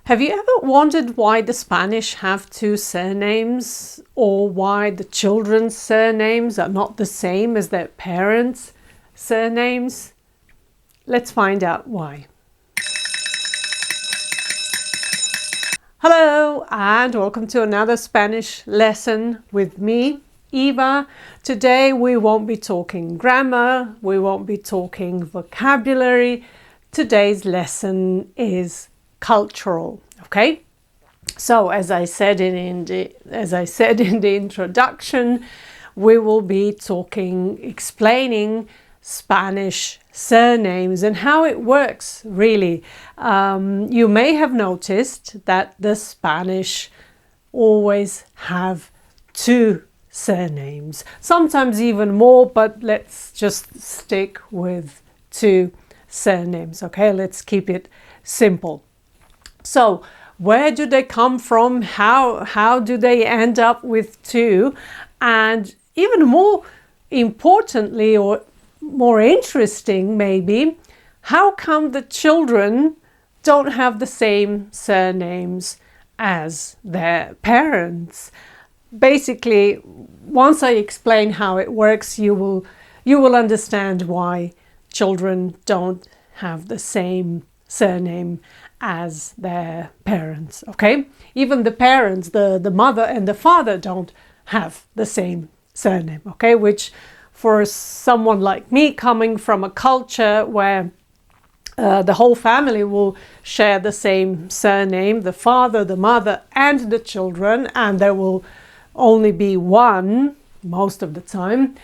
Have you ever wondered why the Spanish have two surnames, or why the children's surnames are not the same as their parents' surnames? Let's find out why. Hello and welcome to another Spanish lesson with me, Eva. Today we won't be talking grammar, we won't be talking vocabulary. Today's lesson is cultural, okay? So as I said in the introduction, we will be explaining Spanish surnames and how it works, really. You may have noticed that the Spanish always have two surnames, sometimes even more, but let's just stick with two surnames, okay? Let's keep it simple. So where do they come from? How do they end up with two? And even more importantly, or more interesting maybe, how come the children don't have the same surnames as their parents? Basically, once I explain how it works, you will understand why children don't have the same surname as their parents, okay? Even the parents, the mother and the father, don't have the same surname, okay? Which for someone like me, coming from a culture where the whole family will share the same surname, the father, the mother and the children, and there will only be one most of the time,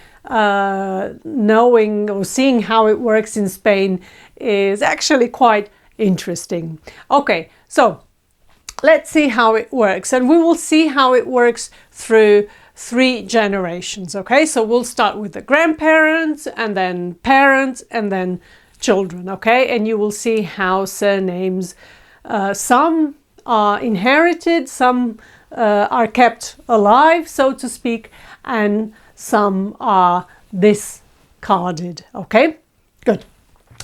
knowing or seeing how it works in Spain is actually quite interesting. Okay, so let's see how it works, and we will see how it works through 3 generations, okay? So we'll start with the grandparents and then parents and then children, okay? And you will see how surnames, some are inherited, some are kept alive, so to speak, and some are discarded, okay? Good.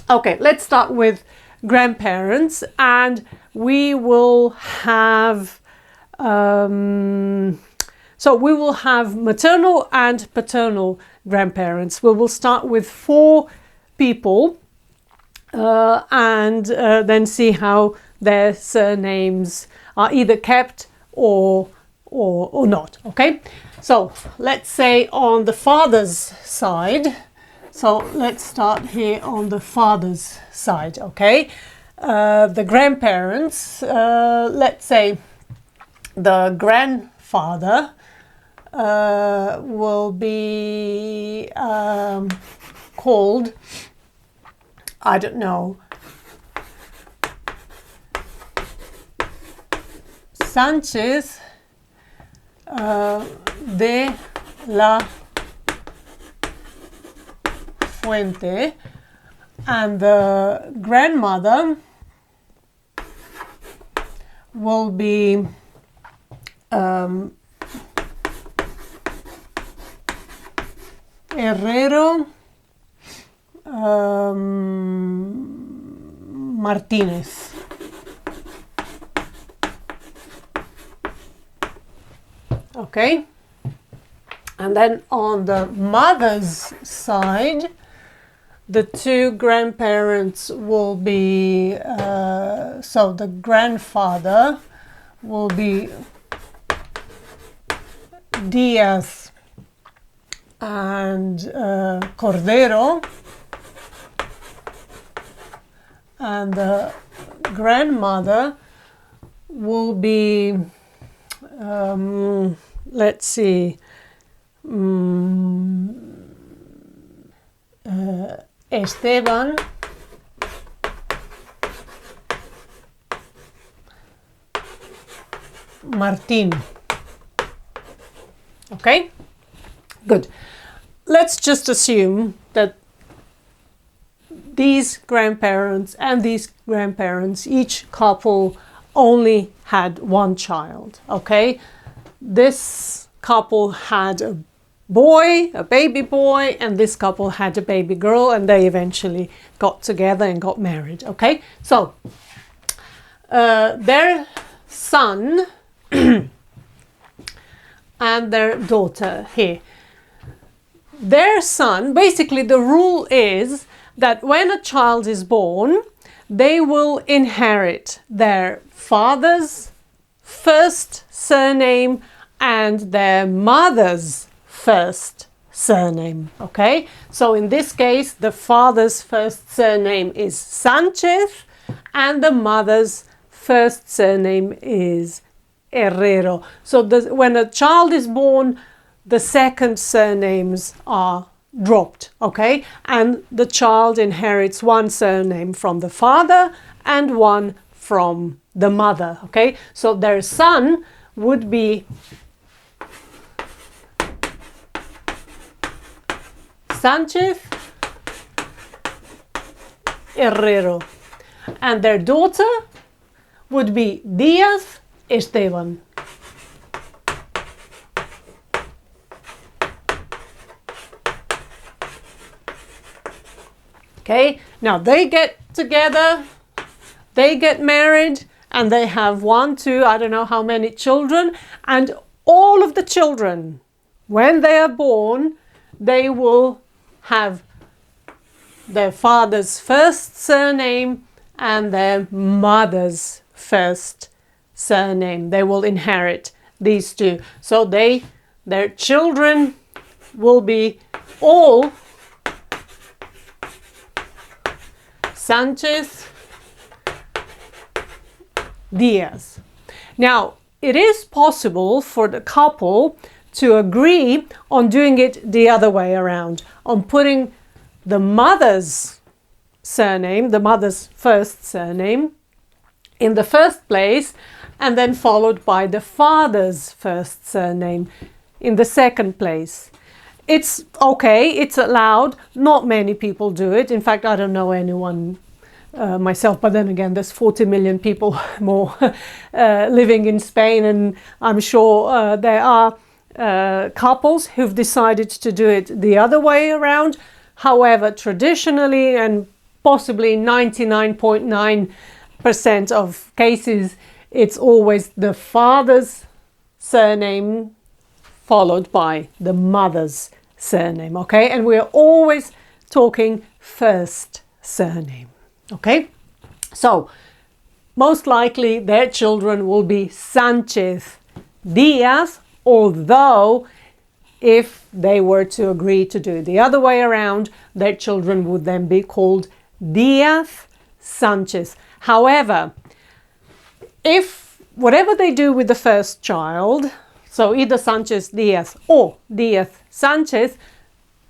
Okay, let's start with grandparents, and we will have so we will have maternal and paternal grandparents. We will start with 4 people and then see how their surnames are either kept or not, okay? So let's say on the father's side, so let's start here on the father's side, okay? The grandparents, let's say the grandfather will be called, I don't know, Sánchez de la Fuente, and the grandmother will be Herrero Martínez. Okay, and then on the mother's side, the 2 grandparents will be, so the grandfather will be Diaz and Cordero, and the grandmother will be, let's see, Esteban Martín. Okay, good. Let's just assume that these grandparents and these grandparents, each couple only had 1 child, okay? This couple had a boy, a baby boy, and this couple had a baby girl, and they eventually got together and got married, okay? So their son and their daughter here. Their son, basically the rule is that when a child is born, they will inherit their father's first surname and their mother's first surname. Okay, so in this case, the father's first surname is Sanchez and the mother's first surname is Herrero. So when a child is born, the second surnames are dropped, okay? And the child inherits one surname from the father and one from the mother, okay? So their son would be Sanchez Herrero, and their daughter would be Diaz Esteban. Okay, now they get together, they get married, and they have 1, 2, I don't know how many children, and all of the children, when they are born, they will have their father's first surname and their mother's first surname. They will inherit these two. So their children will be all Sanchez Diaz. Now, it is possible for the couple to agree on doing it the other way around, on putting the mother's surname, the mother's first surname, in the first place, and then followed by the father's first surname in the second place. It's okay, it's allowed. Not many people do it. In fact, I don't know anyone myself, but then again, there's 40 million people more living in Spain, and I'm sure there are couples who've decided to do it the other way around. However, traditionally and possibly 99.9% of cases, it's always the father's surname followed by the mother's surname, okay? And we're always talking first surname, okay? So, most likely their children will be Sanchez Diaz, although if they were to agree to do it the other way around, their children would then be called Diaz Sanchez. However, if whatever they do with the first child, so either Sanchez Diaz or Diaz Sanchez,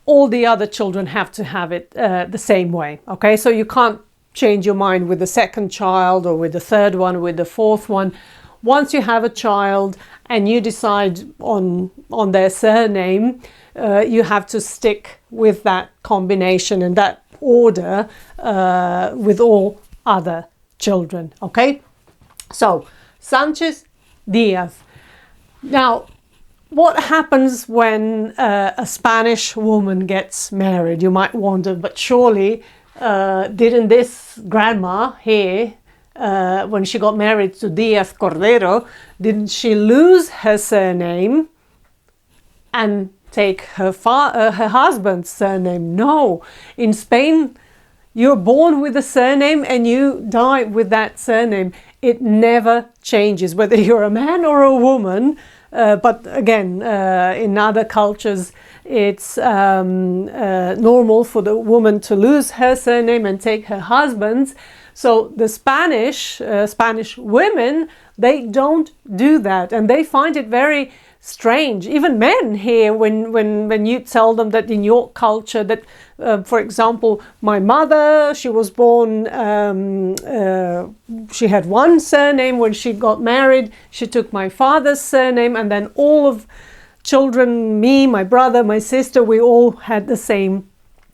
all the other children have to have it the same way, okay? So you can't change your mind with the second child or with the third one, with the fourth one. Once you have a child and you decide on their surname, you have to stick with that combination and that order with all other children, okay? So, Sanchez Diaz. Now, what happens when a Spanish woman gets married? You might wonder, but surely didn't this grandma here, when she got married to Diaz Cordero, didn't she lose her surname and take her husband's surname? No. In Spain, you're born with a surname and you die with that surname. It never changes, whether you're a man or a woman. But again, in other cultures, it's normal for the woman to lose her surname and take her husband's. So the Spanish women, they don't do that, and they find it very strange. Even men here, when you tell them that in your culture that, for example, my mother, she was born, she had one surname. When she got married, she took my father's surname, and then all of children, me, my brother, my sister, we all had the same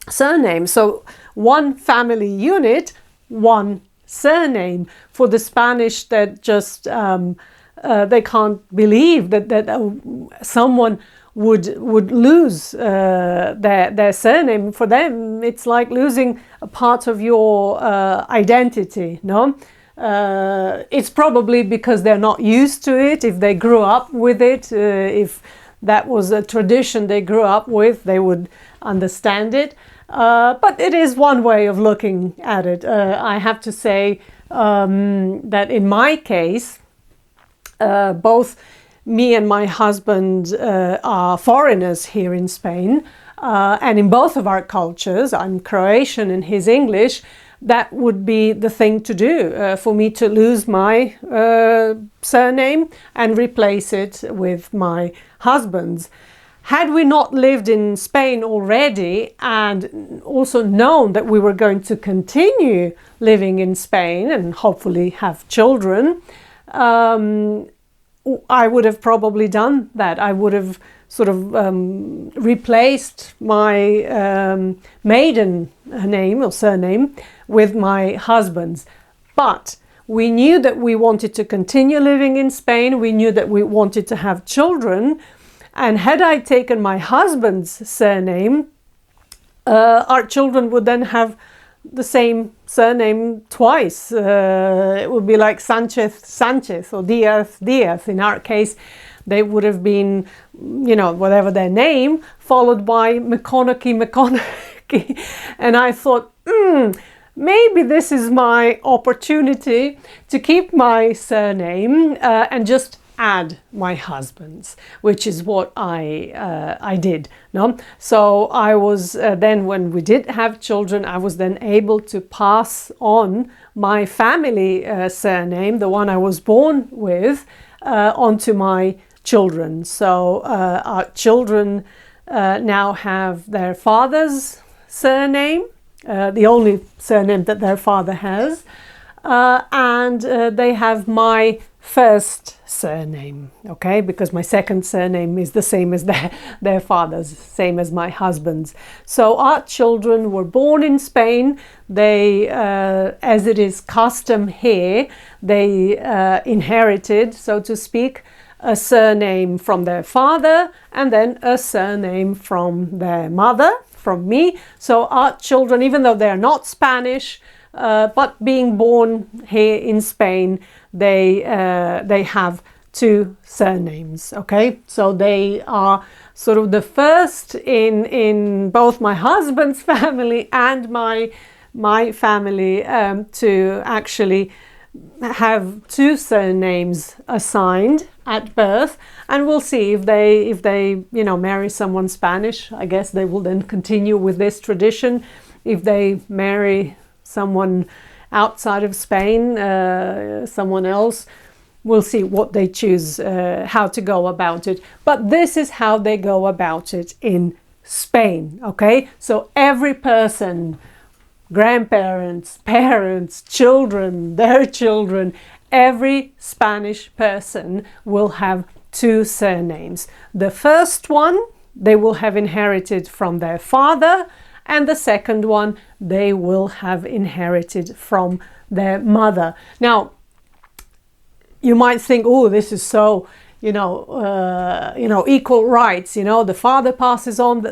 surname. So one family unit, one surname. For the Spanish, that just they can't believe that someone would lose their surname. For them, it's like losing a part of your identity. No, It's probably because they're not used to it. If they grew up with it, if that was a tradition they grew up with, they would understand it. But it is one way of looking at it. I have to say that in my case, both me and my husband are foreigners here in Spain, and in both of our cultures, I'm Croatian and he's English, that would be the thing to do, for me to lose my surname and replace it with my husband's. Had we not lived in Spain already and also known that we were going to continue living in Spain and hopefully have children, I would have probably done that. I would have sort of replaced my maiden name or surname with my husband's. But we knew that we wanted to continue living in Spain. We knew that we wanted to have children. And had I taken my husband's surname, our children would then have the same surname twice. It would be like Sanchez or Diaz. In our case, they would have been, whatever their name, followed by McConaughey. And I thought, maybe this is my opportunity to keep my surname and just add my husband's, which is what I did. No? So I was then, when we did have children, I was then able to pass on my family surname, the one I was born with, onto my children. So our children now have their father's surname, the only surname that their father has, and they have my first surname, okay, because my second surname is the same as their father's, same as my husband's. So our children were born in Spain. They, as it is custom here, they inherited, so to speak, a surname from their father and then a surname from their mother, from me. So our children, even though they're not Spanish, but being born here in Spain, they have two surnames, okay? So they are sort of the first in both my husband's family and my family to actually have two surnames assigned at birth. And we'll see if they marry someone Spanish. I guess they will then continue with this tradition. If they marry someone outside of Spain, someone else, we'll see what they choose, how to go about it. But this is how they go about it in Spain, okay? So every person, grandparents, parents, children, their children, every Spanish person will have two surnames. The first one they will have inherited from their father, and the second one they will have inherited from their mother. Now, you might think, oh, this is so, equal rights. The father passes on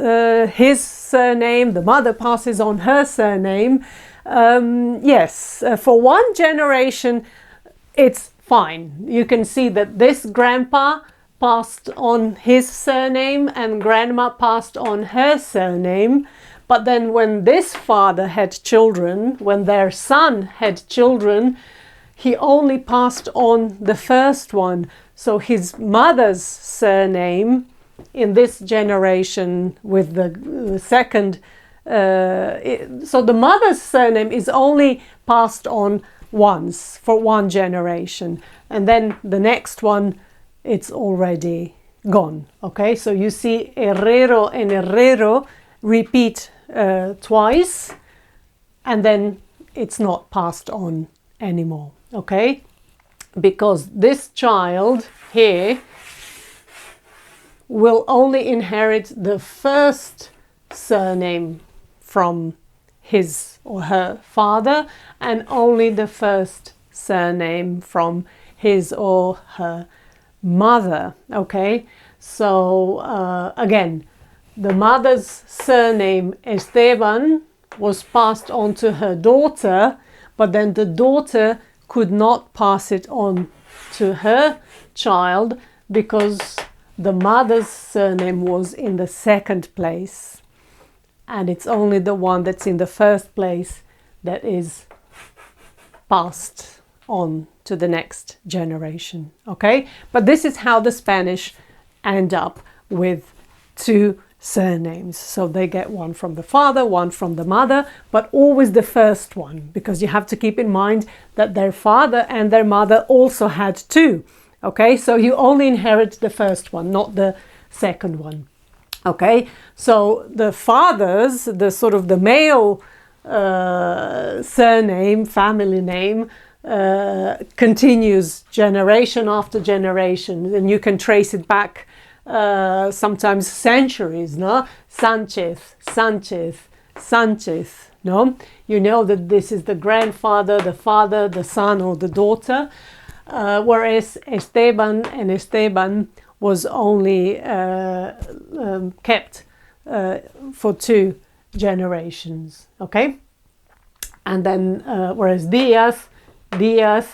his surname, the mother passes on her surname. Yes, for one generation, it's fine. You can see that this grandpa passed on his surname and grandma passed on her surname. But then when this father had children, when their son had children, he only passed on the first one. So his mother's surname in this generation with the second, so the mother's surname is only passed on once for one generation. And then the next one, it's already gone. Okay, so you see Herrero and Herrero repeat twice, and then it's not passed on anymore, okay? Because this child here will only inherit the first surname from his or her father, and only the first surname from his or her mother, okay? So again, the mother's surname Esteban was passed on to her daughter, but then the daughter could not pass it on to her child because the mother's surname was in the second place, and it's only the one that's in the first place that is passed on to the next generation. Okay, but this is how the Spanish end up with two surnames. So they get one from the father, one from the mother, but always the first one, because you have to keep in mind that their father and their mother also had two. Okay, so you only inherit the first one, not the second one. Okay, so the father's, the sort of the male surname, family name, continues generation after generation, and you can trace it back sometimes centuries, no? Sanchez, Sanchez, Sanchez, no? You know that this is the grandfather, the father, the son, or the daughter, whereas Esteban and Esteban was only kept for two generations, okay? And then, whereas Diaz, Diaz,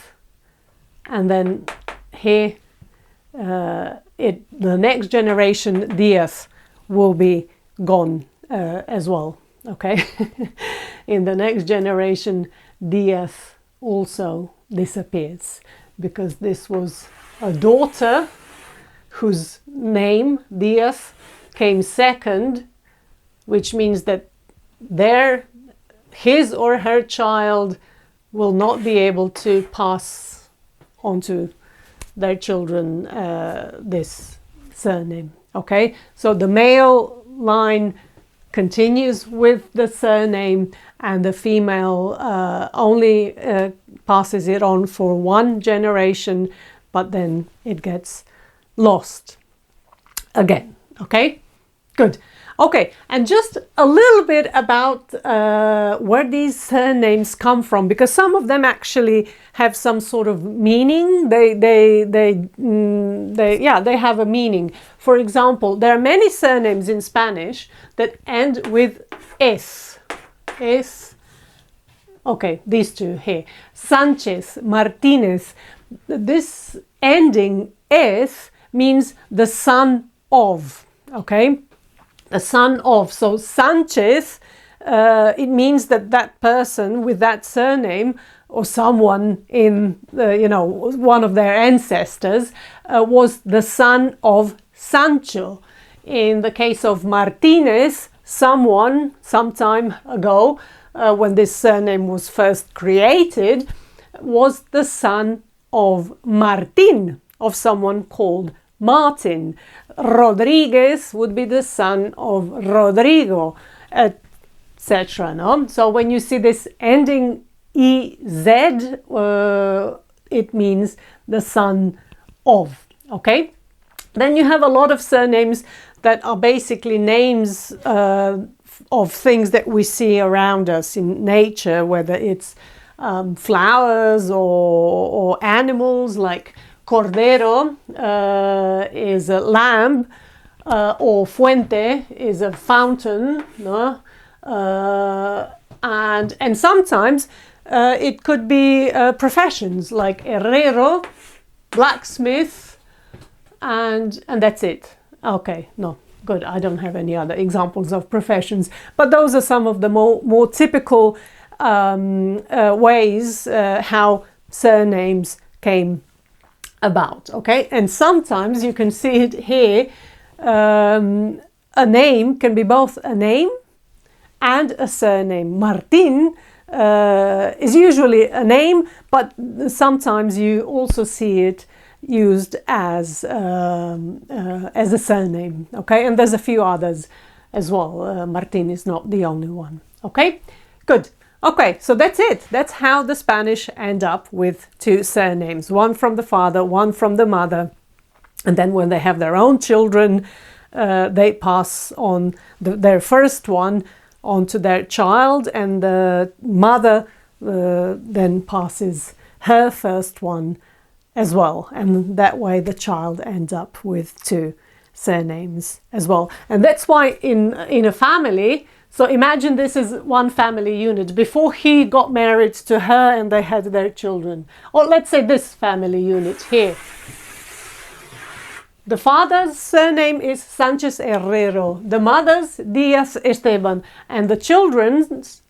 and then here, the next generation, Diaz, will be gone as well, okay? In the next generation, Diaz also disappears, because this was a daughter whose name, Diaz, came second, which means that his or her child will not be able to pass on to their children this surname. Okay, so the male line continues with the surname, and the female only passes it on for one generation, but then it gets lost again. Okay, good. Okay, and just a little bit about where these surnames come from, because some of them actually have some sort of meaning. They have a meaning. For example, there are many surnames in Spanish that end with es. Es. Okay, these two here. Sanchez, Martinez. This ending es means the son of. Okay. The son of. So Sanchez, it means that that person with that surname, or someone in one of their ancestors, was the son of Sancho. In the case of Martinez, someone sometime ago, when this surname was first created, was the son of Martin, of someone called Martin. Rodriguez would be the son of Rodrigo, etc. No? So when you see this ending EZ, it means the son of. Okay? Then you have a lot of surnames that are basically names of things that we see around us in nature, whether it's flowers or animals, like Cordero is a lamb, or fuente is a fountain, no? And sometimes it could be professions like herrero, blacksmith, and that's it. Okay, no, good. I don't have any other examples of professions, but those are some of the more typical ways how surnames came about. Okay, and sometimes you can see it here. A name can be both a name and a surname. Martin is usually a name, but sometimes you also see it used as a surname. Okay, and there's a few others as well. Martin is not the only one. Okay, good. Okay, so that's it. That's how the Spanish end up with two surnames, one from the father, one from the mother. And then when they have their own children, they pass on their first one onto their child, and the mother then passes her first one as well. And that way the child ends up with two surnames as well. And that's why in a family, So imagine this is one family unit before he got married to her and they had their children. Or let's say this family unit here. The father's surname is Sanchez Herrero, the mother's Diaz Esteban, and the children's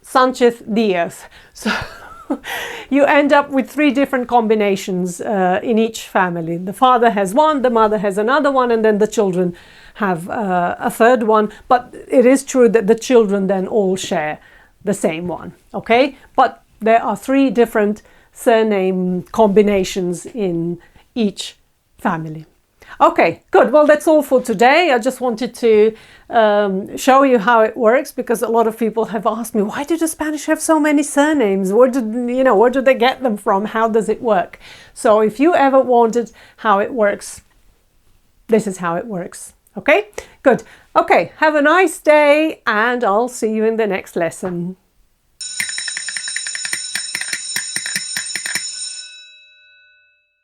Sanchez Diaz. So you end up with 3 different combinations in each family. The father has one, the mother has another one, and then the children have a third one. But it is true that the children then all share the same one, okay? But there are 3 different surname combinations in each family. Okay, good. Well, that's all for today. I just wanted to show you how it works, because a lot of people have asked me, why do the Spanish have so many surnames? Where do they get them from? How does it work? So if you ever wondered how it works, this is how it works. Okay, good. Okay, have a nice day, and I'll see you in the next lesson.